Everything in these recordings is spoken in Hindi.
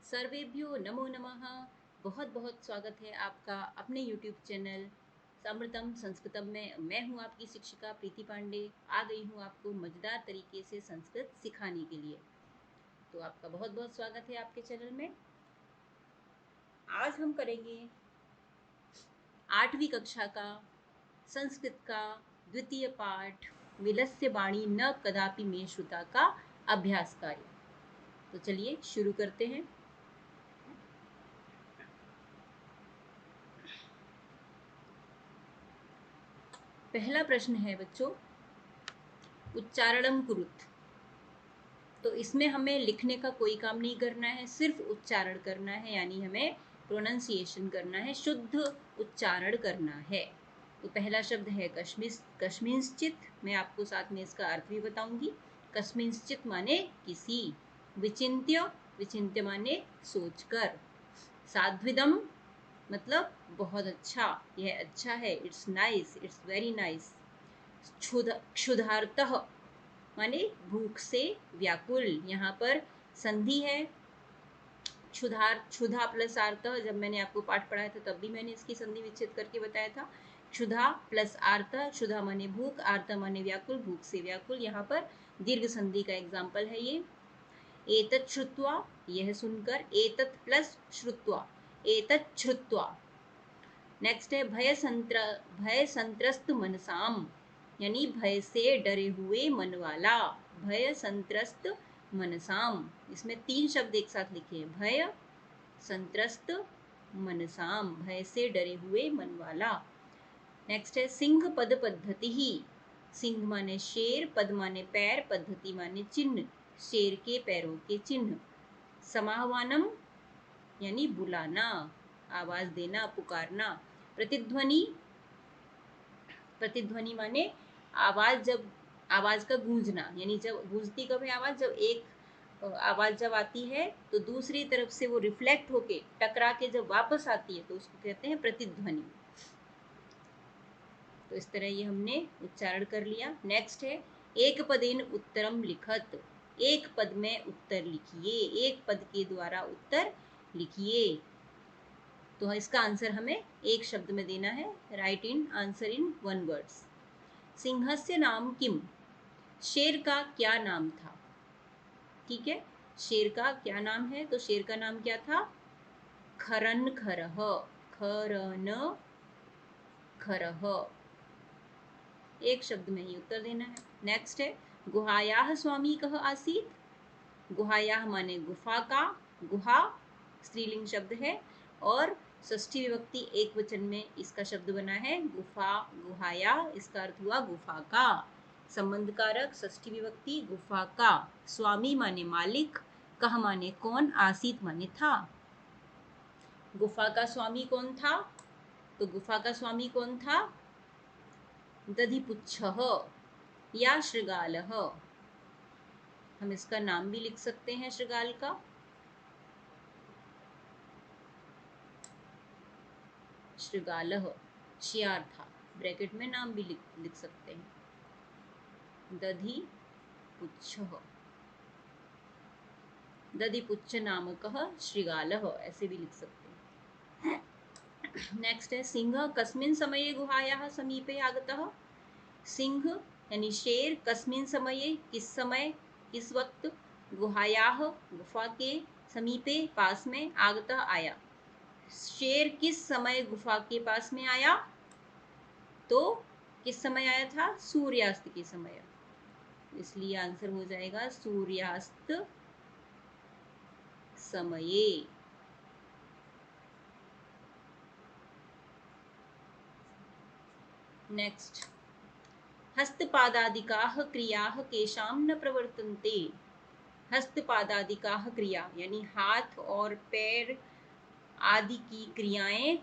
सर्वेभ्यो नमो नमः। बहुत बहुत स्वागत है आपका अपने YouTube चैनल समृतम संस्कृतम में। मैं हूं आपकी शिक्षिका प्रीति पांडे। आ गई हूं आपको मज़ेदार तरीके से संस्कृत सिखाने के लिए। तो आपका बहुत बहुत स्वागत है आपके चैनल में। आज हम करेंगे 8वीं कक्षा का संस्कृत का द्वितीय पाठ विलस्य वाणी न कदापि मे श्रुता का अभ्यास कार्य। तो चलिए शुरू करते हैं। पहला प्रश्न है बच्चों, उच्चारणम कुरुत। तो इसमें हमें लिखने का कोई काम नहीं करना है, सिर्फ उच्चारण करना है, यानी हमें प्रोनाउंसिएशन करना है, शुद्ध उच्चारण करना है। तो पहला शब्द है कस्मिंश्चित। मैं आपको साथ में इसका अर्थ भी बताऊंगी। कस्मिंश्चित माने किसी, विचिन्त्य, विचिन्त्य माने सोचकर, साध्विदम मतलब बहुत अच्छा, यह अच्छा है, it's nice, it's very nice. क्षुधार्तः माने भूख से व्याकुल। यहाँ पर संधि है क्षुधा प्लस आर्त। जब मैंने आपको पाठ पढ़ाया था तब भी मैंने इसकी संधि विच्छेद करके बताया था। क्षुधा प्लस आर्त, क्षुधा माने भूख, आर्त माने व्याकुल, भूख से व्याकुल। यहाँ पर दीर्घ संधि का एग्जाम्पल है ये। एतत् श्रुत्वा, यह सुनकर, एतत् प्लस श्रुत्वा, एतत् श्रुत्वा। नेक्स्ट है भय संत्रस्त मनसाम, यानी भय से डरे हुए मन वाला। भय संत्रस्त मनसाम, इसमें 3 शब्द एक साथ लिखे हैं। भय संत्रस्त मनसाम, भय से डरे हुए मन वाला। नेक्स्ट है सिंह पद पद्धति ही। सिंह माने शेर, पद माने पैर, पद्धति माने चिन्ह, शेर के पैरों के चिन्ह। समाहवानम यानी बुलाना, आवाज देना, पुकारना। प्रतिध्वनि, प्रतिध्वनि माने आवाज, जब आवाज का गूंजना, यानी जब गूंजती कब है आवाज, जब एक आवाज जब आती है तो दूसरी तरफ से वो रिफ्लेक्ट होके टकरा के जब वापस आती है तो उसको कहते हैं प्रतिध्वनि। तो इस तरह ये हमने उच्चारण कर लिया। नेक्स्ट है एक पदेन उत्तरम लिखत। एक पद में उत्तर लिखिए, एक पद के द्वारा उत्तर लिखिए। तो इसका आंसर हमें एक शब्द में देना है। Write in answer in 1 words. सिंहस्य नाम किम, शेर का क्या नाम था। ठीक है, शेर का क्या नाम है, तो शेर का नाम क्या था, खरन खरह, खरन खरह। एक शब्द में ही उत्तर देना है। नेक्स्ट है गुहायाह स्वामी कह आसीत। गुहायाह माने गुफा का, गुहा स्त्रीलिंग शब्द है और षष्ठी विभक्ति एक वचन में इसका शब्द बना है गुफा, गुहाया। इसका अर्थ हुआ गुफा का। संबंध कारक षष्ठी विभक्ति गुफा का। स्वामी माने मालिक, कह माने कौन, आसीत माने था। गुफा का स्वामी कौन था, तो गुफा का स्वामी कौन था, दधिपुच्छः या शृगालः। हम इसका नाम भी लिख सकते हैं शृगाल का। शृगालः शियार था, ब्रैकेट में नाम भी लिख सकते हैं। दधि पुच्छः, दधि पुच्छ नामकः शृगालः, ऐसे भी लिख सकते हैं। नेक्स्ट है सिंह कस्मिन् समये गुहायाः समीपे आगतः। सिंह यानी शेर, कस्मिन् समये किस समय, किस वक्त, गुहायाः गुफा के, समीपे पास में, आगतः आया। शेर किस समय गुफा के पास में आया, तो किस समय आया था, सूर्यास्त के समय। इसलिए आंसर हो जाएगा सूर्यास्त समये। नेक्स्ट हस्तपादादिकाः क्रियाः केशां न प्रवर्तन्ते। हस्तपादादिकाः क्रिया यानी हाथ और पैर आदि की क्रियाएं,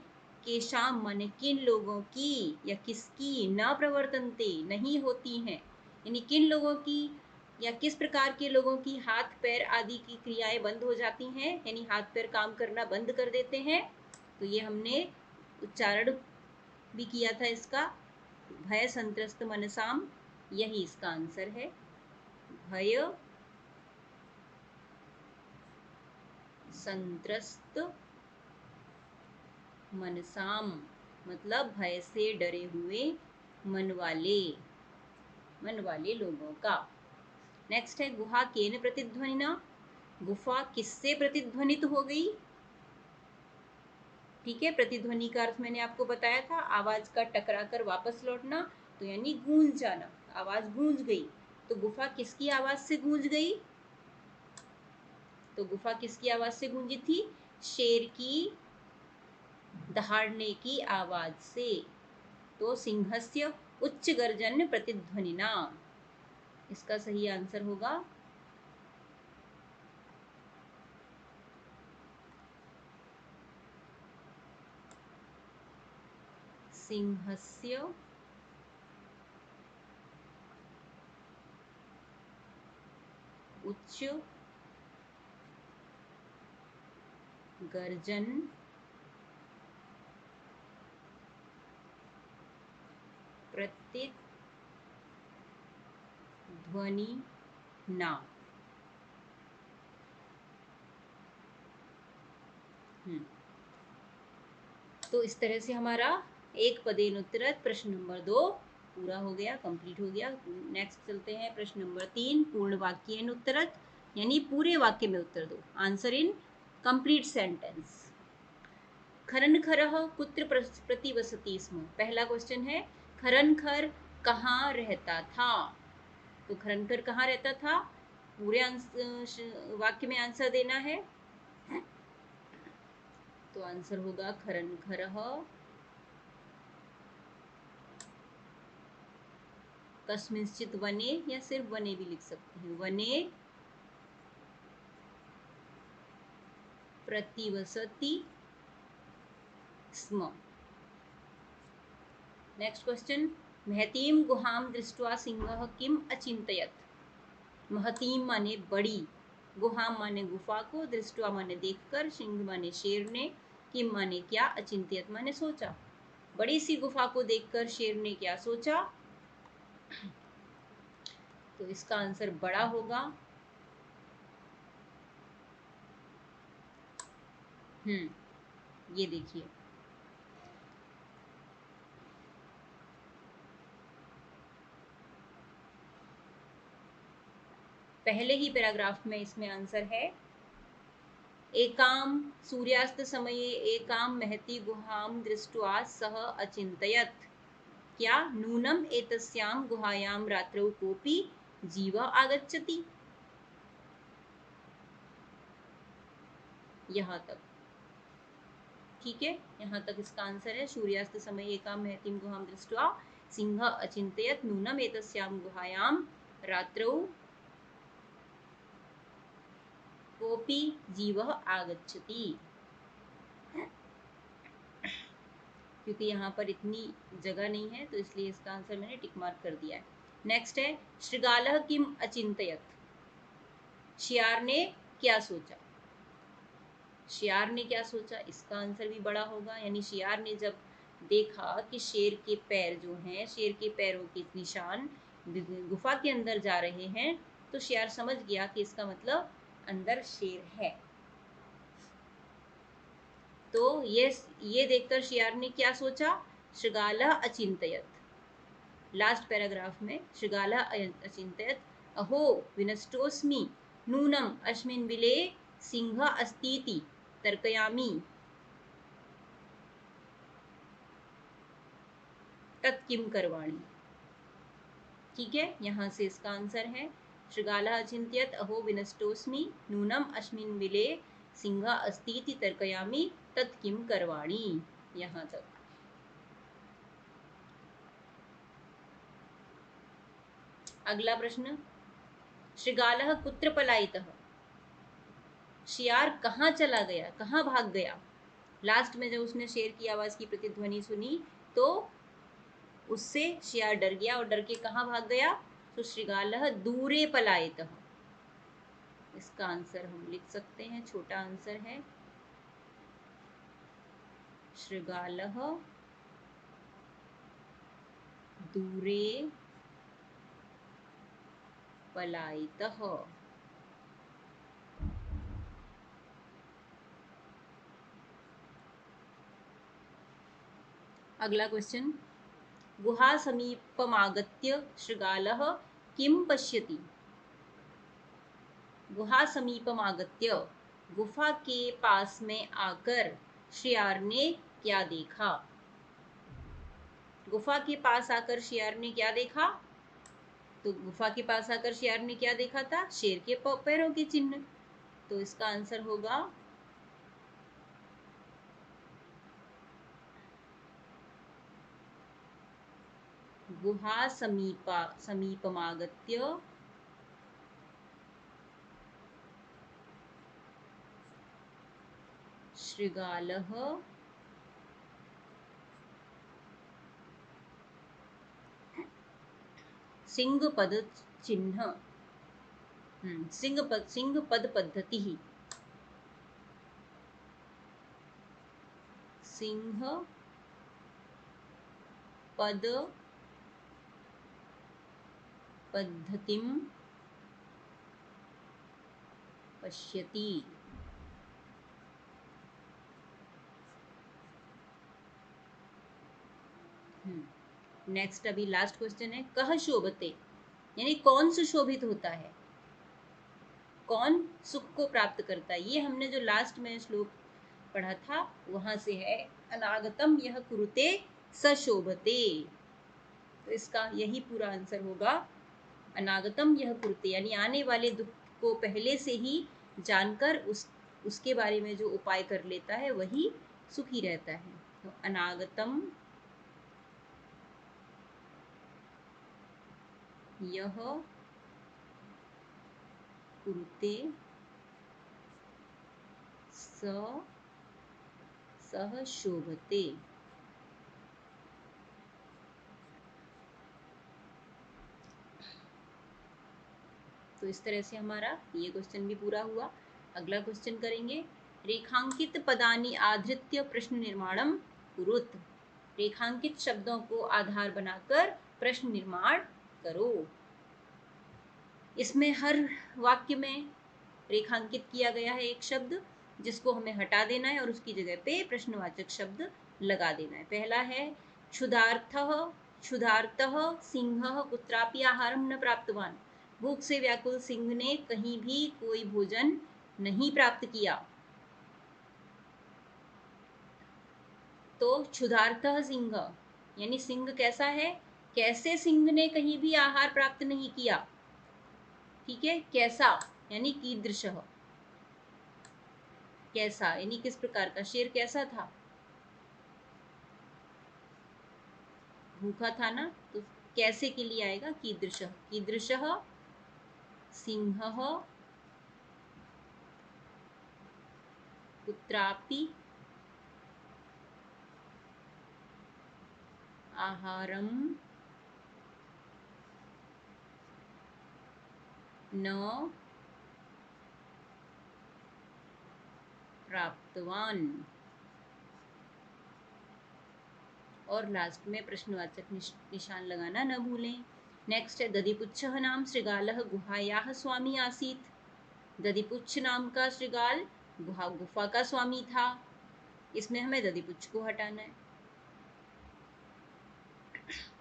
केशाम माने किन लोगों की या किसकी, न प्रवर्तन्ते नहीं होती हैं, यानी किन लोगों की या किस प्रकार के लोगों की हाथ पैर आदि की क्रियाएं बंद हो जाती हैं, यानी हाथ पैर काम करना बंद कर देते हैं। तो ये हमने उच्चारण भी किया था इसका, भय संत्रस्त मनसाम, यही इसका आंसर है। भय संत्रस्त मनसाम मतलब भय से डरे हुए मन वाले लोगों का। नेक्स्ट है गुहा केन प्रतिध्वनिना, गुफा किससे प्रतिध्वनित हो गई। ठीक है, प्रतिध्वनि का अर्थ मैंने आपको बताया था, आवाज का टकरा कर वापस लौटना, तो यानी गूंज जाना, आवाज गूंज गई। तो गुफा किसकी आवाज से गूंज गई, तो गुफा किसकी आवाज से गूंजी थी, शेर की दहाड़ने की आवाज से। तो सिंहस्य उच्च गर्जन प्रतिध्वनिना, इसका सही आंसर होगा सिंहस्य उच्च गर्जन प्रतिध्वनिना। तो इस तरह से हमारा एक पदेन उत्तरत प्रश्न नंबर 2 पूरा हो गया, कंप्लीट हो गया। नेक्स्ट चलते हैं प्रश्न नंबर 3, पूर्ण वाक्येन उत्तरत, यानी पूरे वाक्य में उत्तर दो, आंसर इन कंप्लीट सेंटेंस। खरनखरः कुत्र प्रतिवसति स्म, पहला क्वेश्चन है खरनखर कहाँ रहता था। तो खरनखर कहाँ रहता था, पूरे वाक्य में आंसर देना है। तो आंसर होगा खरनखरः कस्मिंश्चित वने, या सिर्फ वने भी लिख सकते हैं, वने प्रतिवसति स्म। नेक्स्ट क्वेश्चन, महतीम गुहाम दृष्ट्वा सिंहः किम अचिंतयत्। महतीम माने बड़ी, गुहाम माने गुफा को, दृष्ट्वा माने देखकर, सिंह माने शेर ने, किम माने क्या, अचिंतयत् माने सोचा। बड़ी सी गुफा को देखकर शेर ने क्या सोचा, तो इसका आंसर बड़ा होगा ये देखिए, पहले ही पैराग्राफ में इसमें आंसर है, एकाम सूर्यास्त समये एकाम महती गुहाम दृष्ट्वा सह अचिंतयत्, क्या नूनम एतस्याम गुहायाम रात्रौ कोपि जीव आगच्छति। यहाँ तक ठीक है, यहाँ तक इसका आंसर है, सूर्यास्त समय एकाम महतीम गुहाम दृष्ट्वा सिंह अचिंतयत् नूनम एतस्याम गुहायाम रात्रौ कोपि जीवः आगच्छति, क्योंकि यहाँ पर इतनी जगह नहीं है तो इसलिए इसका आंसर मैंने टिक मार्क कर दिया है। नेक्स्ट है श्रृगालः किम अचिंतयत्, शियार ने क्या सोचा। शियार ने क्या सोचा, इसका आंसर भी बड़ा होगा, यानी शियार ने जब देखा कि शेर के पैर जो हैं, शेर के पैरों के निशान गुफा के अंदर जा रहे हैं, तो शियार समझ गया कि इसका मतलब अंदर शेर है। तो ये देखकर शियार ने क्या सोचा, श्रृगालः अचिंतयत्। लास्ट पैराग्राफ में श्रृगालः अचिंतयत् अहो विनष्टोऽस्मि नूनम अस्मिन् बिले सिंह अस्तीति तर्कयामि तत् किम करवाणी। ठीक है, यहाँ से इसका आंसर है श्रृगालः अचिंत्यत अहो विनष्टोऽस्मि नूनम अस्मिन् बिले सिंह अस्तीति तर्कयामि तत् किम करवाणी, यहाँ तक। अगला प्रश्न, श्रृगालः कुत्र पलायितः, शियार कहाँ चला गया, कहाँ भाग गया। लास्ट में जब उसने शेर की आवाज की प्रतिध्वनि सुनी तो उससे शियार डर गया, और डर के कहाँ भाग गया, तो श्रृगालः दूरे पलायितः। इसका आंसर हम लिख सकते हैं, छोटा आंसर है श्रृगालः दूरे पलायितः। अगला क्वेश्चन, गुहा समीपमागत्य शृगालः किं पश्यति। गुहा समीपमागत्य, गुफा के पास में आकर शियार ने क्या देखा। गुफा के पास आकर शियार ने क्या देखा, तो गुफा के पास आकर शियार ने क्या देखा था, शेर के पैरों के चिन्ह। तो इसका आंसर होगा गुहा समीपमागत्य शृगालः सिंहपद चिन्ह, सिंहपद पद्धति, सिंह पद पद्धतिं पश्यति। नेक्स्ट अभी लास्ट क्वेश्चन है, कह शोभते, यानी कौन सुशोभित होता है, कौन सुख को प्राप्त करता है। ये हमने जो लास्ट में श्लोक पढ़ा था वहां से है, अनागतम यह कुरुते सशोभते। तो इसका यही पूरा आंसर होगा, अनागतम यह कुरुते, यानी आने वाले दुख को पहले से ही जानकर उसके बारे में जो उपाय कर लेता है वही सुखी रहता है। तो अनागतम यह कुरुते सह शोभते। तो इस तरह से हमारा ये क्वेश्चन भी पूरा हुआ। अगला क्वेश्चन करेंगे, रेखांकित पदानि आधृत्य प्रश्न निर्माणम कुरुत। रेखांकित शब्दों को आधार बनाकर प्रश्न निर्माण करो। इसमें हर वाक्य में रेखांकित किया गया है एक शब्द, जिसको हमें हटा देना है और उसकी जगह पे प्रश्नवाचक शब्द लगा देना है। पहला है क्षुधार्तः सिंहः कुत्रापि आहारं न प्राप्तवान। भूख से व्याकुल सिंह ने कहीं भी कोई भोजन नहीं प्राप्त किया। तो क्षुधार्तः सिंह, यानी सिंह कैसा है, कैसे सिंह ने कहीं भी आहार प्राप्त नहीं किया। ठीक है, कैसा यानी कीदृशः, कैसा यानी किस प्रकार का, शेर कैसा था, भूखा था ना, तो कैसे के लिए आएगा कीदृशः। कीदृशः सिंहः कुत्रापि आहारं न प्राप्तवान। और लास्ट में प्रश्नवाचक निशान लगाना न भूलें। नेक्स्ट है, दधिपुच्छः नाम शृगालः गुहायाः स्वामी आसीत्। दधिपुच्छ नाम का शृगाल गुफा का स्वामी था। इसमें हमें दधिपुच्छ को हटाना है।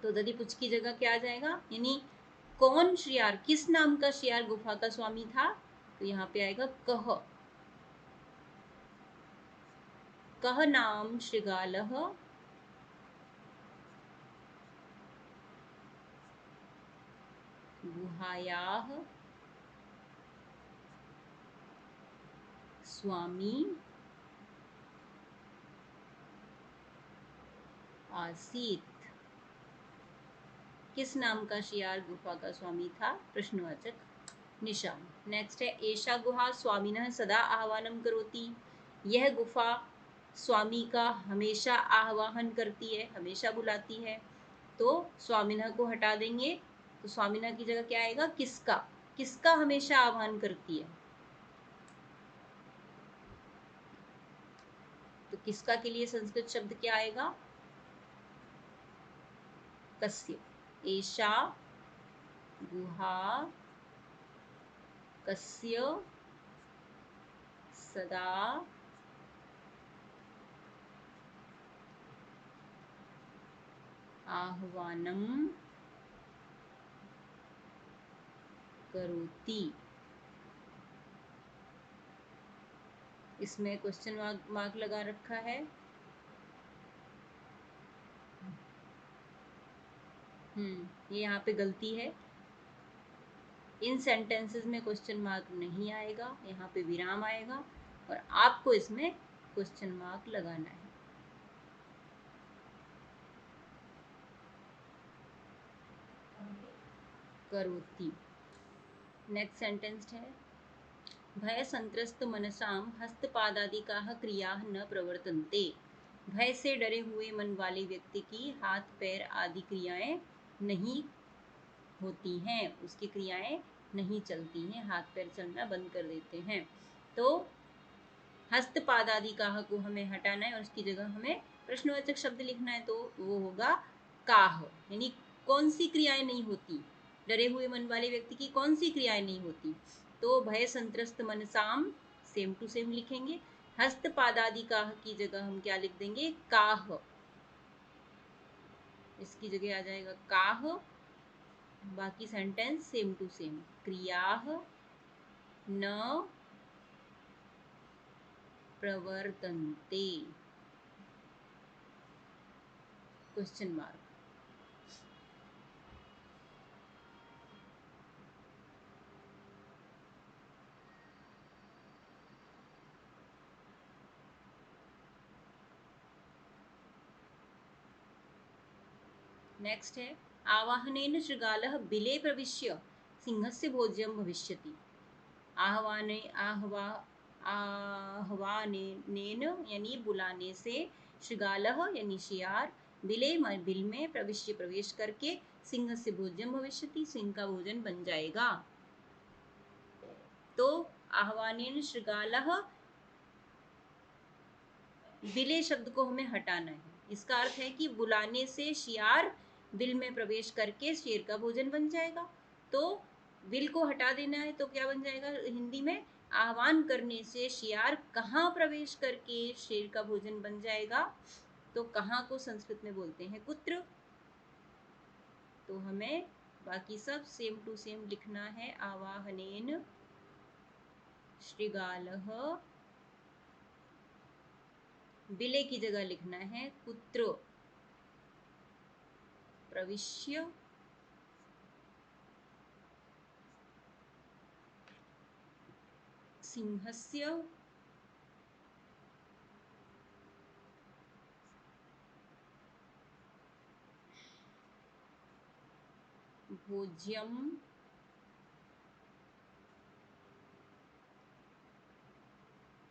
तो दधिपुच्छ की जगह क्या आ जाएगा, यानी कौन शियार, किस नाम का शियार गुफा का स्वामी था। तो यहाँ पे आएगा कह नाम शृगालः गुहायाः स्वामी आसीत। किस नाम का शियार गुफा का स्वामी था, प्रश्नवाचक निशान। नेक्स्ट है, एषा गुहा स्वामिनः सदा आह्वानं करोति। यह गुफा स्वामी का हमेशा आह्वान करती है, हमेशा बुलाती है। तो स्वामिनः को हटा देंगे, तो स्वामिनः की जगह क्या आएगा, किसका, किसका हमेशा आह्वान करती है। तो किसका के लिए संस्कृत शब्द क्या आएगा, कस्य। एषा गुहा कस्य सदा आह्वानं करोति। इसमें क्वेश्चन मार्क लगा रखा है। ये यहाँ पे गलती है। इन सेंटेंसेस में क्वेश्चन मार्क नहीं आएगा, यहाँ पे विराम आएगा और आपको इसमें क्वेश्चन मार्क लगाना है। करोति। नेक्स्ट सेंटेंस है भय संत्रस्त मनसां हस्तपादादिकाः क्रियाः न प्रवर्तन्ते। भय से डरे हुए मन वाले व्यक्ति की हाथ पैर आदि क्रियाएं नहीं होती हैं, उसकी क्रियाएं नहीं चलती हैं, हाथ पैर चलना बंद कर देते हैं। तो हस्तपादादिकाः को हमें हटाना है और उसकी जगह हमें प्रश्नवाचक शब्द लिखना है, तो वो होगा काह, यानी कौन सी क्रियाएं नहीं होती, डरे हुए मन वाले व्यक्ति की कौन सी क्रियाएं नहीं होती। तो भय संत्रस्त मनसाम सेम टू सेम लिखेंगे। हस्तपादादिकाः की जगह हम क्या लिख देंगे, काह, इसकी जगह आ जाएगा काह। बाकी सेंटेंस सेम टू सेम, क्रियाः न प्रवर्तन्ते, क्वेश्चन मार्क। नेक्स्ट है आवाहनेन शृगालः बिले प्रविश्य सिंहस्य भोज्यं भविष्यति। आह्वानेन यानी बुलाने से, शृगालः यानी शियार, बिल में प्रवेश करके सिंह से भोज्यम भविष्यति, सिंह का भोजन बन जाएगा। तो आह्वानेन शृगालः, बिले शब्द को हमें हटाना है। इसका अर्थ है कि बुलाने से शियार बिल में प्रवेश करके शेर का भोजन बन जाएगा। तो बिल को हटा देना है तो क्या बन जाएगा हिंदी में, आह्वान करने से शियार कहाँ प्रवेश करके शेर का भोजन बन जाएगा। तो कहाँ को संस्कृत में बोलते हैं कुत्र। तो हमें बाकी सब सेम टू सेम लिखना है। आवाहनेन शृगालः, बिले की जगह लिखना है कुत्र प्रविश्य सिंहस्य भोज्यम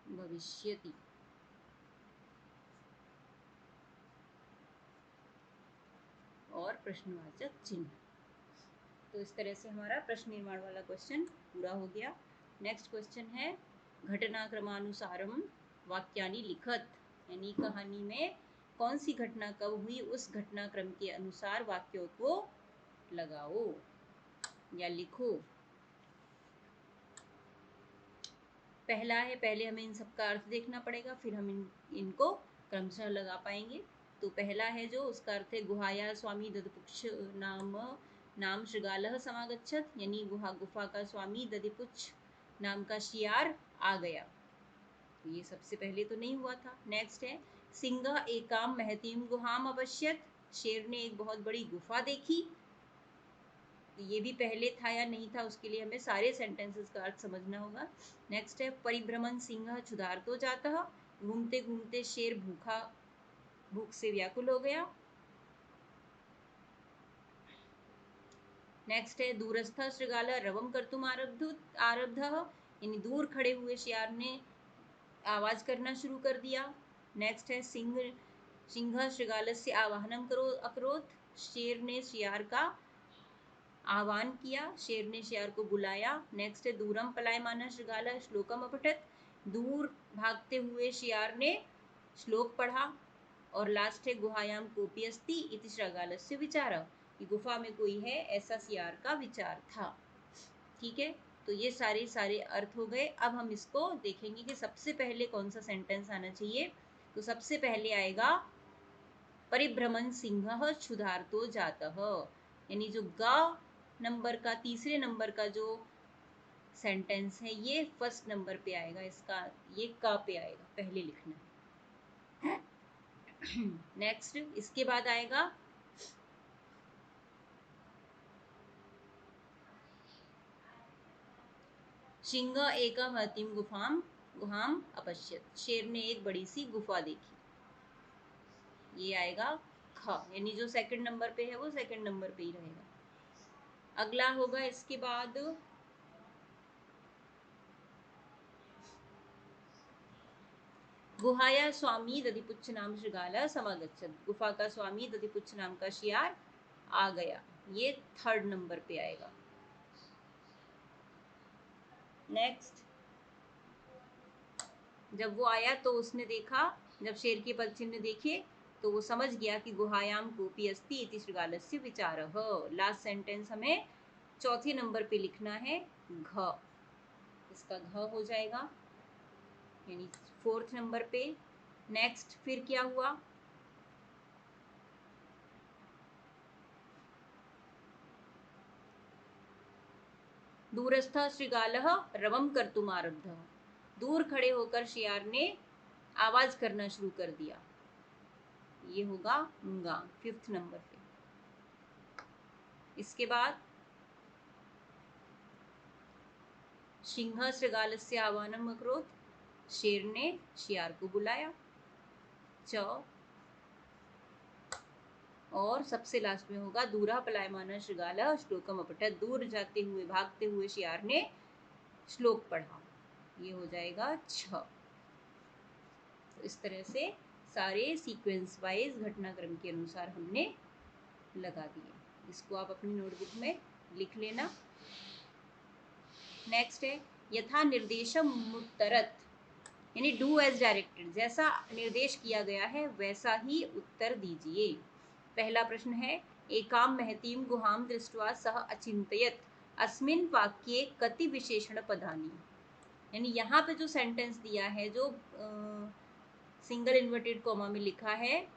भविष्यति। और प्रश्नवाचक चिन्ह। तो इस तरह से हमारा प्रश्न निर्माण वाला क्वेश्चन पूरा हो गया। नेक्स्ट क्वेश्चन है घटनाक्रमानुसारम वाक्यानि लिखत, यानी कहानी में कौन सी घटना कब हुई उस घटनाक्रम के अनुसार वाक्यों को लगाओ या लिखो। पहला है, पहले हमें इन सबका अर्थ देखना पड़ेगा, फिर हम इनको क्रमशः लगा पाएंगे। तो पहला है जो, उसका अर्थ है गुहाया स्वामी दधपुच्छ नाम शृगालः समागच्छत, यानी गुफा का स्वामी दधिपुच्छ नाम का शियार आ गया। तो ये सबसे पहले तो नहीं हुआ था। नेक्स्ट है सिंह एकाम महतीम गुहाम अपश्यत, शेर ने एक बहुत बड़ी गुफा देखी। तो ये भी पहले था या नहीं था, उसके लिए हमें सारे सेंटेंसेस का अर्थ समझना होगा। नेक्स्ट है परिभ्रमण सिंह क्षुधार तो जाता, घूमते घूमते शेर भूख से व्याकुल हो गया। नेक्स्ट है दूरस्थ शृगाल रवम कर्तुम आरब्ध, यानी दूर खड़े हुए शियार ने आवाज करना शुरू कर दिया। नेक्स्ट है सिंह शृगालस्य आवाहनम करो अकरोत, शेर ने शियार का आह्वान किया, शेर ने शेर को बुलाया। नेक्स्ट है दूरम पलायमानः शृगालः श्लोकम अपठत, दूर भागते हुए शियार ने श्लोक पढ़ा। और लास्ट है गुहायाम कोपी अस्ति इति शृगालस्य विचारः, कि गुफा में कोई है ऐसा शियार का विचार था। ठीक है, तो ये सारे अर्थ हो गए। अब हम इसको देखेंगे कि सबसे पहले कौन सा सेंटेंस आना चाहिए। तो सबसे पहले आएगा परिभ्रमण सिंह क्षुधार्तो जातः, यानी जो ग नंबर का तीसरे नंबर का जो सेंटेंस है ये फर्स्ट नंबर पे आएगा, इसका ये क पे आएगा, पहले लिखना है। नेक्स्ट इसके बाद आएगा सिंह एकम अतिम गुहाम अपश्यत, शेर ने एक बड़ी सी गुफा देखी, ये आएगा ख, यानी जो सेकंड नंबर पे है वो सेकंड नंबर पे ही रहेगा। अगला होगा इसके बाद गुहाया स्वामी दधिपुच्छ नाम श्रृगाला समागच्छत, गुफा का स्वामी दधिपुच्छ नाम का शियार आ गया, ये थर्ड नंबर पे आएगा। नेक्स्ट जब वो आया तो उसने देखा, जब शेर के पद चिन्ह देखे तो वो समझ गया कि गुहायाम कोपी अस्ति इति श्रृगालस्य विचारः। लास्ट सेंटेंस हमें चौथे नंबर पे लिखना है घ, इसका घ हो जाएगा, यानी फोर्थ नंबर पे। नेक्स्ट फिर क्या हुआ, दूरस्थ श्रृगालः रवम कर्तुम आरब्धः, दूर खड़े होकर शियार ने आवाज करना शुरू कर दिया, ये होगा गा, फिफ्थ नंबर पे। इसके बाद सिंह श्रृगालस्य आह्वानम अकरोत्, शेर ने शियार को बुलाया, च। और सबसे लास्ट में होगा दूरा पलायमाना श्रृगालः श्लोकम अपठत, दूर जाते हुए भागते हुए शियार ने श्लोक पढ़ा, ये हो जाएगा छ। तो इस तरह से सारे सीक्वेंस वाइज घटनाक्रम के अनुसार हमने लगा दिए, इसको आप अपनी नोटबुक में लिख लेना। नेक्स्ट है यथा निर्देशम मुत्तरत, यानी डू एज डायरेक्टेड, जैसा निर्देश किया गया है वैसा ही उत्तर दीजिए। पहला प्रश्न है एकाम महतीम गुहाम दृष्ट्वा सह अचिंतयत अस्मिन वाक्ये कति विशेषण पदानि, यानी यहाँ पे जो सेंटेंस दिया है, जो सिंगल इन्वर्टेड कॉमा में लिखा है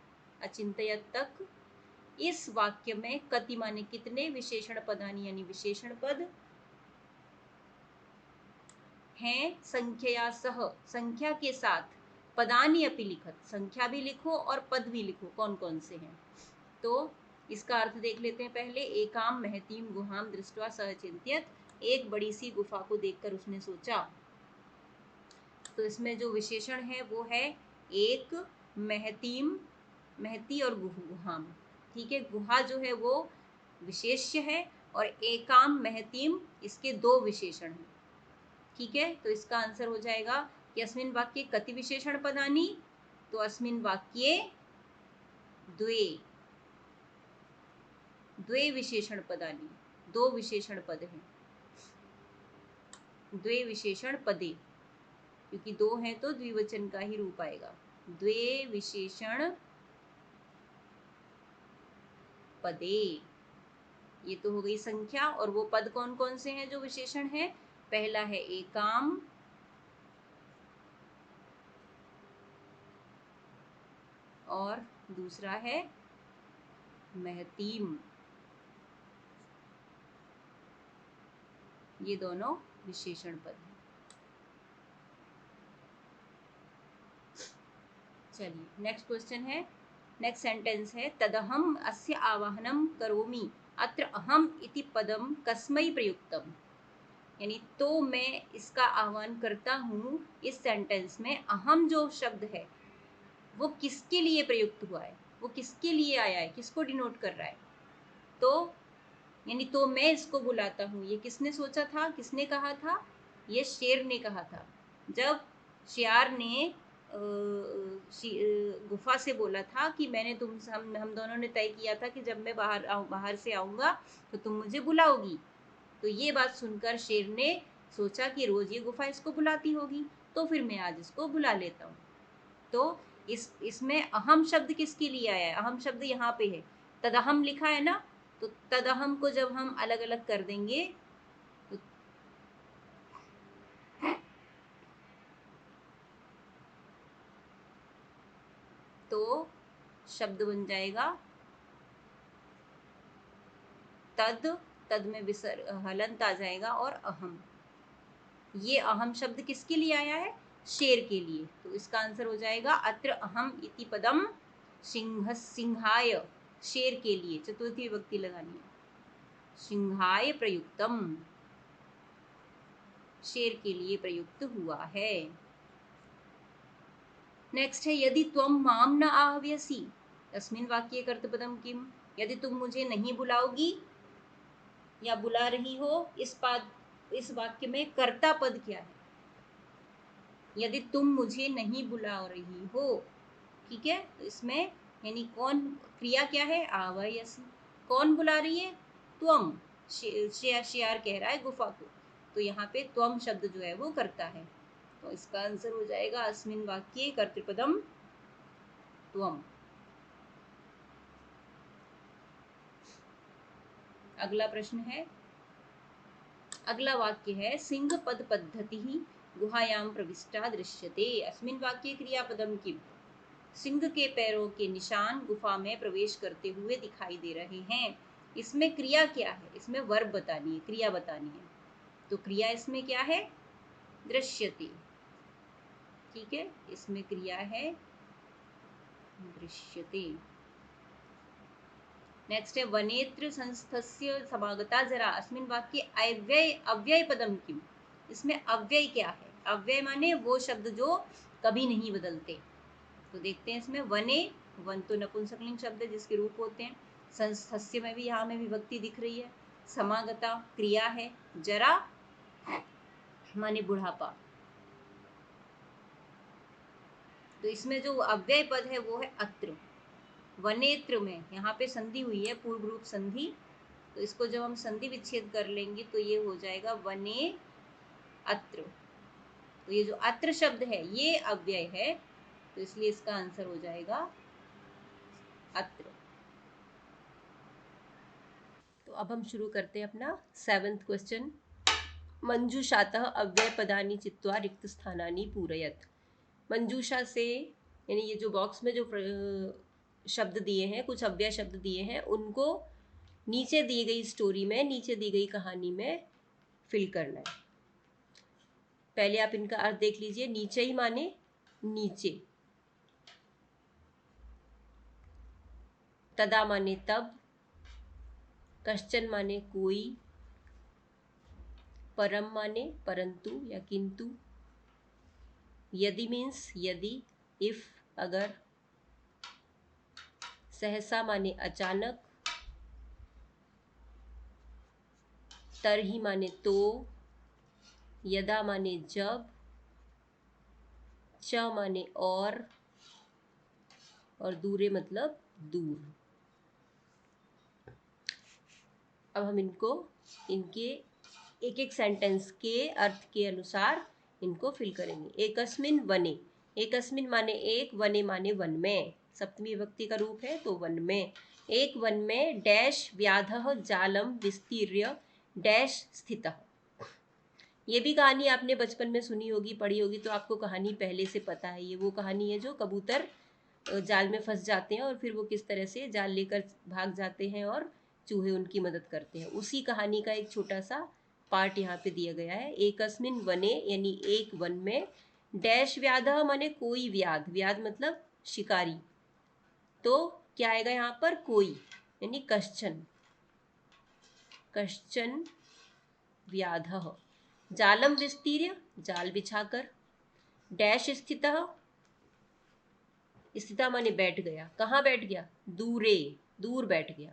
अचिंतयत तक, इस वाक्य में कति माने कितने विशेषण पदानि यानी विशेषण पद हैं, संख्या सह संख्या के साथ, पदानि अपि लिखत, संख्या भी लिखो और पद भी लिखो कौन कौन से हैं। तो इसका अर्थ देख लेते हैं पहले। एकाम महतीम गुहाम दृष्ट्वा सह चिंत्यत, एक बड़ी सी गुफा को देखकर उसने सोचा, तो इसमें जो विशेषण है वो है एक, महतीम, महती और गुहाम, ठीक है। गुहा जो है वो विशेष्य है और एकाम महतीम इसके दो विशेषण हैं, ठीक है। तो इसका आंसर हो जाएगा कि अस्मिन वाक्ये कति विशेषण पदानि, तो अस्मिन वाक्ये द्वे, द्वे विशेषण पदानि, दो विशेषण पद हैं, द्वे विशेषण पदे, क्योंकि दो हैं तो द्विवचन का ही रूप आएगा, द्वे विशेषण पदे। ये तो हो गई संख्या, और वो पद कौन कौन से हैं जो विशेषण हैं, पहला है एकाम, और दूसरा है महतीम, ये दोनों विशेषण पद हैं। चलिए नेक्स्ट क्वेश्चन है, नेक्स्ट सेंटेंस है तदहम अस्य आवाहनम करोमि अत्र अहम इति पदम कस्मै प्रयुक्तम, यानी तो मैं इसका आह्वान करता हूँ, इस सेंटेंस में अहम जो शब्द है वो किसके लिए प्रयुक्त हुआ है, वो किसके लिए आया है, किसको डिनोट कर रहा है। तो यानी तो मैं इसको बुलाता हूँ, ये किसने सोचा था, किसने कहा था, ये शेर ने कहा था। जब शियार ने गुफा से बोला था कि मैंने हम दोनों ने तय किया था कि जब मैं बाहर से आऊँगा तो तुम मुझे बुलाओगी, तो ये बात सुनकर शेर ने सोचा कि रोज ये गुफा इसको बुलाती होगी, तो फिर मैं आज इसको बुला लेता हूँ। तो इसमें अहम शब्द किसके लिए आया है, अहम शब्द यहाँ पे है, तदअहम लिखा है ना, तो तदअहम को जब हम अलग अलग कर देंगे तो शब्द बन जाएगा तद, तद में हलंत आ जाएगा और अहम। ये अहम शब्द किसके लिए आया है? शेर के लिए। तो इसका आंसर हो जाएगा अत्र अहम इति पदम सिंहाय, शेर के लिए चतुर्थी विभक्ति लगानी है। सिंहाय प्रयुक्तम, शेर के लिए प्रयुक्त हुआ है। नेक्स्ट है यदि त्वम माम न आह्वयसि तस्मिन् वाक्ये कर्तृपदम किम। यदि तुम मुझे नहीं बुलाओगी या बुला रही हो, इस वाक्य में कर्ता पद क्या है? यदि तुम मुझे नहीं बुला रही हो, ठीक है, तो इसमें यानी कौन, क्रिया क्या है? आह्वयसि। कौन बुला रही है? त्वम। शियार कह रहा है गुफा को, तो यहाँ पे त्वम शब्द जो है वो करता है। तो इसका आंसर हो जाएगा अस्मिन् वाक्ये कर्तृपदम त्वम। अगला प्रश्न है, अगला वाक्य है सिंह पद पद्धति गुहायां प्रविष्टा दृश्यते अस्मिन् वाक्ये क्रियापदम किम। सिंह के पैरों के निशान गुफा में प्रवेश करते हुए दिखाई दे रहे हैं। इसमें क्रिया क्या है? इसमें वर्ब बतानी है, क्रिया बतानी है। तो क्रिया इसमें क्या है? दृश्यते, ठीक है, इसमें क्रिया है दृश्यते। नेक्स्ट है वनेत्र संस्थस्य समागता जरा अस्मिन् वाक्ये अव्यय पदम किम। इसमें अव्यय क्या है? अव्यय माने वो शब्द जो कभी नहीं बदलते। तो देखते हैं इसमें वने, वन तो नपुंसकलिंग शब्द है जिसके रूप होते हैं। संस्थस्य में भी यहाँ में विभक्ति दिख रही है। समागता क्रिया है। जरा माने बुढ़ापा। तो इसमें जो अव्यय पद है वो है अत्र। वनेत्र में यहाँ पे संधि हुई है, पूर्व रूप संधि, तो इसको जब हम संधि विच्छेद कर लेंगे तो ये हो जाएगा वने अत्र। तो ये जो अत्र शब्द है ये अव्यय है, तो इसलिए इसका आंसर हो जाएगा अत्र। तो अब हम शुरू करते हैं अपना 7th क्वेश्चन। मंजूषातः अव्यय पदानि चित्वा रिक्त स्थानानि पूरयत। मंजूषा से यानी ये जो बॉक्स में जो शब्द दिए हैं, कुछ अव्यय शब्द दिए हैं, उनको नीचे दी गई स्टोरी में, नीचे दी गई कहानी में फिल करना है। पहले आप इनका अर्थ देख लीजिए। नीचे ही माने नीचे, तदा माने तब, कश्चन माने कोई, परम माने परंतु या किंतु, यदि मीन्स यदि, इफ अगर, सहसा माने अचानक, तरही माने तो, यदा माने जब, च माने और दूरे मतलब दूर। अब हम इनको इनके एक एक सेंटेंस के अर्थ के अनुसार इनको फिल करेंगे। एकस्मिन वने, एकस्मिन माने एक, वने माने वन में, सप्तमी विभक्ति का रूप है, तो वन में। एक वन में डैश व्याधः जालम विस्तीर्य डैश स्थितः। ये भी कहानी आपने बचपन में सुनी होगी, पढ़ी होगी, तो आपको कहानी पहले से पता है। ये वो कहानी है जो कबूतर जाल में फंस जाते हैं और फिर वो किस तरह से जाल लेकर भाग जाते हैं और चूहे उनकी मदद करते हैं। उसी कहानी का एक छोटा सा पार्ट यहाँ पे दिया गया है। एकस्मिन वने यानी एक वन में, डैश व्याधः माने कोई व्याध, व्याध मतलब शिकारी, तो क्या आएगा यहाँ पर? कोई, यानी कश्चन, कश्चन व्याधः। जालम विस्तीर्य जाल बिछाकर, डैश स्थितः, स्थिता माने बैठ गया, कहाँ बैठ गया? दूरे, दूर बैठ गया,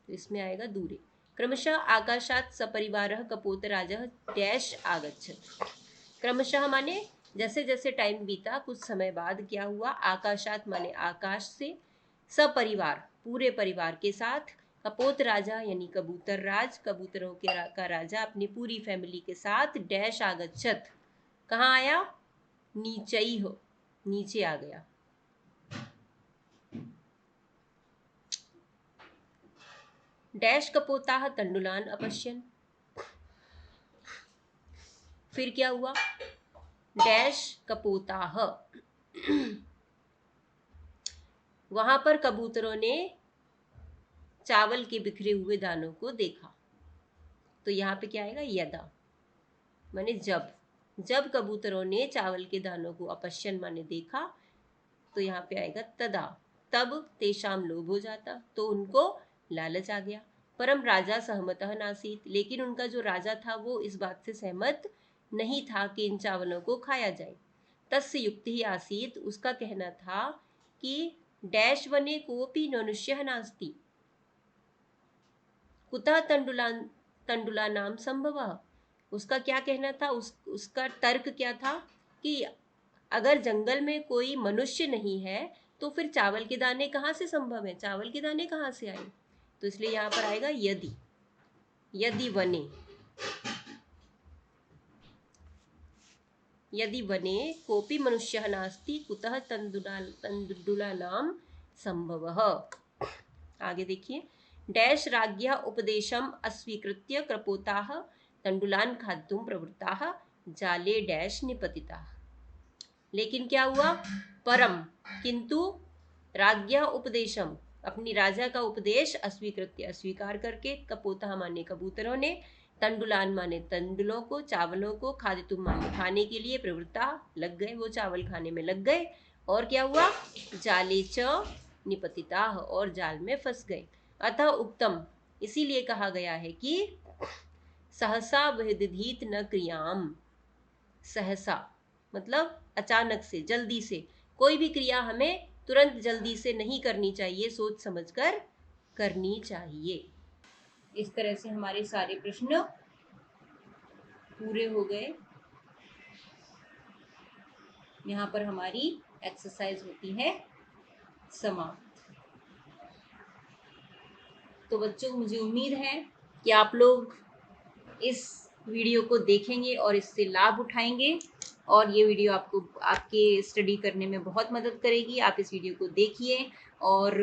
तो इसमें आएगा दूरे। क्रमशः आकाशात् सपरिवारः कपोतराजः डैश आगच्छत्। क्रमशः माने जैसे जैसे टाइम बीता, कुछ समय बाद क्या हुआ? आकाशात माने आकाश से, सपरिवार पूरे परिवार के साथ, कपोत राजा यानी कबूतर राज, कबूतरों के का राजा अपनी पूरी फैमिली के साथ, डैश आगच्छत कहाँ आया? नीचे ही हो, नीचे आ गया। डैश कपोताः तंडुलान अपश्यन, फिर क्या हुआ? डैश कपोताः वहां पर कबूतरों ने चावल के बिखरे हुए दानों को देखा। तो यहाँ पे क्या आएगा, यदा, माने जब। जब कबूतरों ने चावल के दानों को अपश्यन माने देखा, तो यहाँ पे आएगा तदा, तब तेषाम लोभ हो जाता, तो उनको लालच आ गया। परम राजा सहमतः नासीत, लेकिन उनका जो राजा था वो इस बात से सहमत नहीं था कि इन चावलों को खाया जाए। तस्य युक्ति ही आसीत, उसका कहना था कि डैश वने कोपी मनुष्य नास्ति कुतः तंडुला नाम संभव। उसका क्या कहना था, उसका तर्क क्या था कि अगर जंगल में कोई मनुष्य नहीं है तो फिर चावल के दाने कहाँ से संभव है, चावल के दाने कहाँ से आए। तो इसलिए यहाँ पर आएगा यदि। यदि वने, यदि वने कोपी मनुष्य नास्ति कुतः तंडुला नाम संभव। आगे देखिए, डैश राज्ञा उपदेशम अस्वीकृत्य कृपोताः तंडुलान खाद्युम प्रवृत्ताः जाले डैश निपतिताः। लेकिन क्या हुआ, परम, किंतु राज्ञा उपदेशम, अपनी राजा का उपदेश अस्वीकृत्य, अस्वीकार करके, कपोता माने कबूतरों ने, तंडुलान माने तंडुलों को, चावलों को, खादितुम माने खाने के लिए, प्रवृत्ता लग गए, वो चावल खाने में लग गए। और क्या हुआ, जाले च निपतिता, और जाल में फंस गए। अतः उत्तम, इसीलिए कहा गया है कि सहसा विदधीत न क्रियाम। सहसा मतलब अचानक से, जल्दी से, कोई भी क्रिया हमें तुरंत जल्दी से नहीं करनी चाहिए, सोच समझकर करनी चाहिए। इस तरह से हमारे सारे प्रश्न पूरे हो गए। यहाँ पर हमारी एक्सरसाइज होती है समाप्त। तो बच्चों, मुझे उम्मीद है कि आप लोग इस वीडियो को देखेंगे और इससे लाभ उठाएंगे, और ये वीडियो आपको आपके स्टडी करने में बहुत मदद करेगी। आप इस वीडियो को देखिए, और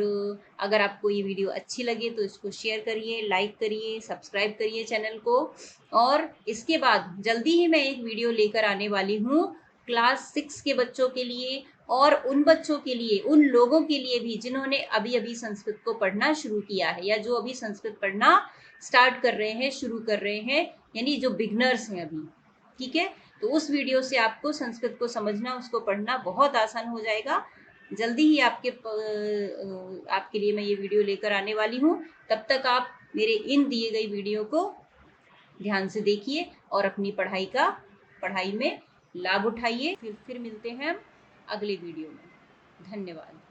अगर आपको ये वीडियो अच्छी लगे तो इसको शेयर करिए, लाइक करिए, सब्सक्राइब करिए चैनल को। और इसके बाद जल्दी ही मैं एक वीडियो लेकर आने वाली हूँ क्लास 6 के बच्चों के लिए, और उन बच्चों के लिए, उन लोगों के लिए भी जिन्होंने अभी अभी संस्कृत को पढ़ना शुरू किया है, या जो अभी संस्कृत पढ़ना स्टार्ट कर रहे हैं, शुरू कर रहे हैं, यानी जो बिगनर्स हैं अभी। ठीक है, तो उस वीडियो से आपको संस्कृत को समझना, उसको पढ़ना बहुत आसान हो जाएगा। जल्दी ही आपके लिए मैं ये वीडियो लेकर आने वाली हूँ। तब तक आप मेरे इन दिए गई वीडियो को ध्यान से देखिए और अपनी पढ़ाई में लाभ उठाइए। फिर मिलते हैं हम अगले वीडियो में। धन्यवाद।